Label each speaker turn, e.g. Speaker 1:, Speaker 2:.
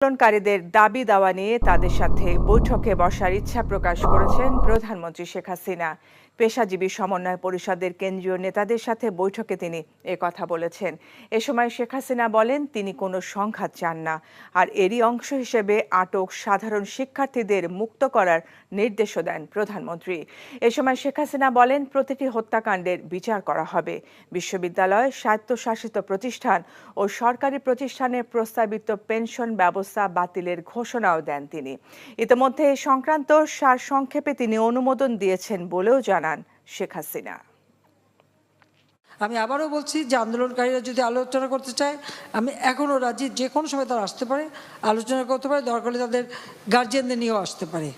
Speaker 1: আন্দোলনকারীদের দাবি দাওয়া নিয়ে তাদের সাথে বৈঠকে বসার ইচ্ছা প্রকাশ করেছেন প্রধানমন্ত্রী শেখ হাসিনা। পেশাজীবী সমন্বয় পরিষদের কেন্দ্রীয় নেতাদের সাথে বৈঠকে তিনি কথা বলেছেন। এ সময় শেখ হাসিনা বলেন তিনি কোনো সংঘাত চান না, আর এরই অংশ হিসেবে আটক সাধারণ শিক্ষার্থীদের মুক্ত করার নির্দেশও দেন প্রধানমন্ত্রী। এ সময় শেখ হাসিনা বলেন প্রতিটি হত্যাকাণ্ডের বিচার করা হবে। বিশ্ববিদ্যালয়, স্বায়ত্তশাসিত প্রতিষ্ঠান ও সরকারি প্রতিষ্ঠানের প্রস্তাবিত পেনশন ব্যবস্থা বাতিলের ঘোষণাও দেন তিনি। ইতিমধ্যে এ সংক্রান্ত সারসংক্ষেপে তিনি অনুমোদন দিয়েছেন বলেও জানান শেখ হাসিনা।
Speaker 2: আমি আবারও বলছি যে আন্দোলনকারীরা যদি আলোচনা করতে চায়, আমি এখনও রাজি, যে কোনো সময় তারা আসতে পারে, আলোচনা করতে পারে, দরকার হলে তাদের গার্জিয়ানদের নিয়েও আসতে পারে।